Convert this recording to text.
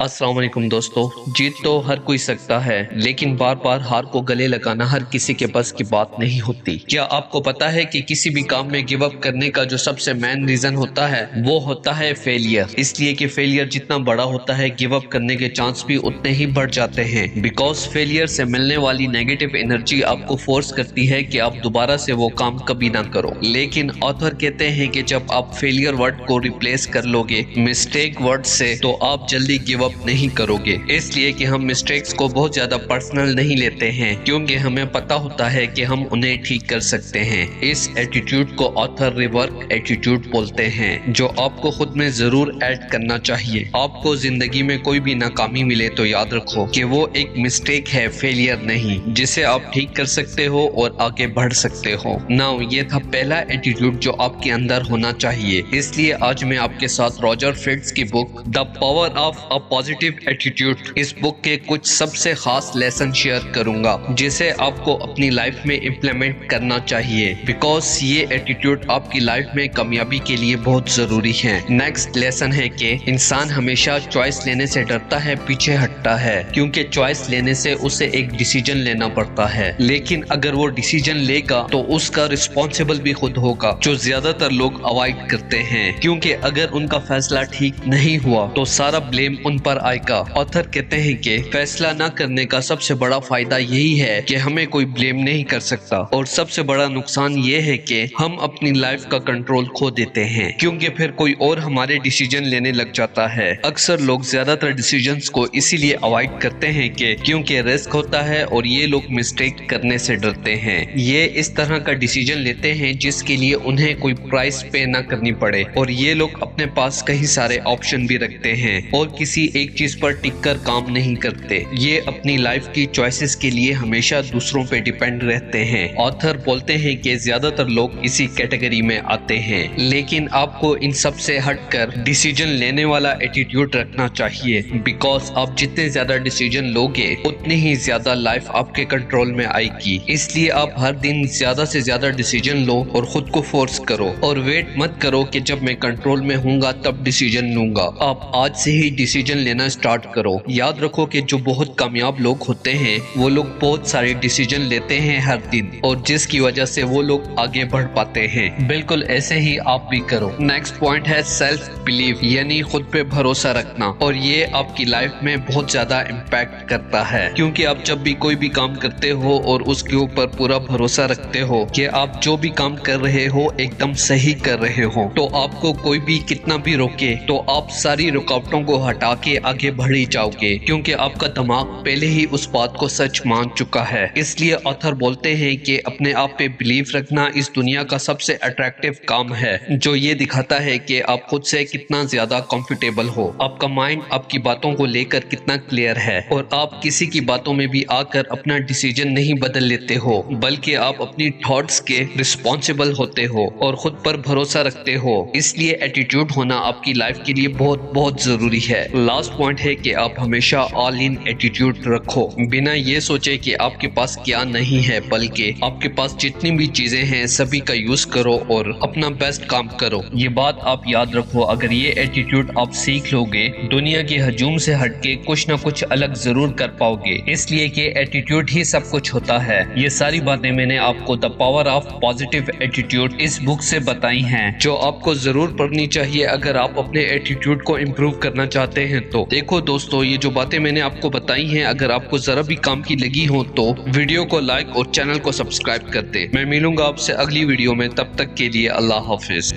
अस्सलाम वालेकुम दोस्तों। जीत तो हर कोई सकता है, लेकिन बार बार हार को गले लगाना हर किसी के बस की बात नहीं होती। क्या आपको पता है कि किसी भी काम में गिव अप करने का जो सबसे मेन रीजन होता है वो होता है फेलियर। इसलिए कि फेलियर जितना बड़ा होता है गिव अप करने के चांस भी उतने ही बढ़ जाते हैं। बिकॉज फेलियर से मिलने वाली नेगेटिव एनर्जी आपको फोर्स करती है कि आप दोबारा से वो काम कभी ना करो। लेकिन ऑथर कहते हैं कि जब आप फेलियर वर्ड को रिप्लेस कर लोगे मिस्टेक वर्ड से, तो आप जल्दी गिव अप नहीं करोगे। इसलिए कि हम मिस्टेक्स को बहुत ज्यादा पर्सनल नहीं लेते हैं, क्योंकि हमें पता होता है कि हम उन्हें ठीक कर सकते हैं। इस एटीट्यूड को ऑथर रिवर्क एटीट्यूड बोलते हैं, जो आपको खुद में जरूर ऐड करना चाहिए। आपको जिंदगी में कोई भी नाकामी मिले तो याद रखो कि वो एक मिस्टेक है, फेलियर नहीं, जिसे आप ठीक कर सकते हो और आगे बढ़ सकते हो। नाउ ये था पहला एटीट्यूड जो आपके अंदर होना चाहिए। इसलिए आज मैं आपके साथ रॉजर फ्रिट्ज की book the power of a positive attitude, इस बुक के कुछ सबसे खास लेसन शेयर करूंगा जिसे आपको अपनी लाइफ में इम्प्लीमेंट करना चाहिए। बिकॉज ये एटीट्यूड आपकी लाइफ में कामयाबी के लिए बहुत जरूरी है। नेक्स्ट लेसन है कि इंसान हमेशा चॉइस लेने से डरता है, पीछे हटता है, क्योंकि चॉइस लेने से उसे एक डिसीजन लेना पड़ता है। लेकिन अगर वो डिसीजन लेगा तो उसका रिस्पॉन्सिबल भी खुद होगा, जो ज्यादातर लोग अवॉइड करते हैं, क्योंकि अगर उनका फैसला ठीक नहीं हुआ तो सारा ब्लेम उन पर आएगा। ऑथर कहते हैं कि फैसला न करने का सबसे बड़ा फायदा यही है कि हमें कोई ब्लेम नहीं कर सकता, और सबसे बड़ा नुकसान ये है कि हम अपनी लाइफ का कंट्रोल खो देते हैं, क्योंकि फिर कोई और हमारे डिसीजन लेने लग जाता है। अक्सर लोग ज्यादातर डिसीजंस को इसीलिए अवॉइड करते हैं कि क्योंकि रिस्क होता है और ये लोग मिस्टेक करने से डरते हैं। ये इस तरह का डिसीजन लेते हैं जिसके लिए उन्हें कोई प्राइस पे ना करनी पड़े, और ये लोग अपने पास कई सारे ऑप्शन भी रखते हैं और किसी एक चीज पर टिक कर काम नहीं करते। ये अपनी लाइफ की चॉइसेस के लिए हमेशा दूसरों पे डिपेंड रहते हैं। ऑथर बोलते हैं कि ज्यादातर लोग इसी कैटेगरी में आते हैं, लेकिन आपको इन सब से हटकर डिसीजन लेने वाला एटीट्यूड रखना चाहिए। बिकॉज आप जितने ज्यादा डिसीजन लोगे उतनी ही ज्यादा लाइफ आपके कंट्रोल में आएगी। इसलिए आप हर दिन ज्यादा से ज्यादा डिसीजन लो और खुद को फोर्स करो, और वेट मत करो कि जब मैं कंट्रोल में हूँगा तब डिसीजन लूंगा। आप आज से ही डिसीजन लेना स्टार्ट करो। याद रखो कि जो बहुत कामयाब लोग होते हैं वो लोग बहुत सारे डिसीजन लेते हैं हर दिन, और जिसकी वजह से वो लोग आगे बढ़ पाते हैं। बिल्कुल ऐसे ही आप भी करो। नेक्स्ट पॉइंट है सेल्फ बिलीव, यानी खुद पे भरोसा रखना, और ये आपकी लाइफ में बहुत ज्यादा इम्पैक्ट करता है, क्योंकि आप जब भी कोई भी काम करते हो और उसके ऊपर पूरा भरोसा रखते हो कि आप जो भी काम कर रहे हो एकदम सही कर रहे हो, तो आपको कोई भी कितना भी रोके तो आप सारी रुकावटों को हटा के आगे बढ़ ही जाओगे, क्योंकि आपका दिमाग पहले ही उस बात को सच मान चुका है। इसलिए ऑथर बोलते हैं कि अपने आप पे बिलीव रखना इस दुनिया का सबसे अट्रैक्टिव काम है, जो ये दिखाता है कि आप खुद से कितना ज्यादा कंफर्टेबल हो, आपका माइंड आपकी बातों को लेकर कितना क्लियर है, और आप किसी की बातों में भी आकर अपना डिसीजन नहीं बदल लेते हो, बल्कि आप अपनी थॉट्स के रिस्पॉन्सिबल होते हो और खुद पर भरोसा रखते हो। इसलिए एटीट्यूड होना आपकी लाइफ के लिए बहुत बहुत जरूरी है। लास्ट पॉइंट है कि आप हमेशा ऑल इन एटीट्यूड रखो, बिना ये सोचे कि आपके पास क्या नहीं है, बल्कि आपके पास जितनी भी चीजें हैं सभी का यूज करो और अपना बेस्ट काम करो। ये बात आप याद रखो, अगर ये एटीट्यूड आप सीख लोगे दुनिया के हजूम से हटके कुछ ना कुछ अलग जरूर कर पाओगे। इसलिए कि एटीट्यूड ही सब कुछ होता है। ये सारी बातें मैंने आपको the power of positive attitude इस बुक से बताई हैं, जो आपको जरूर पढ़नी चाहिए अगर आप अपने एटीट्यूड को इम्प्रूव करना चाहते हैं। तो देखो दोस्तों, ये जो बातें मैंने आपको बताई हैं अगर आपको जरा भी काम की लगी हो तो वीडियो को लाइक और चैनल को सब्सक्राइब कर दे। मैं मिलूंगा आपसे अगली वीडियो में, तब तक के लिए अल्लाह हाफिज।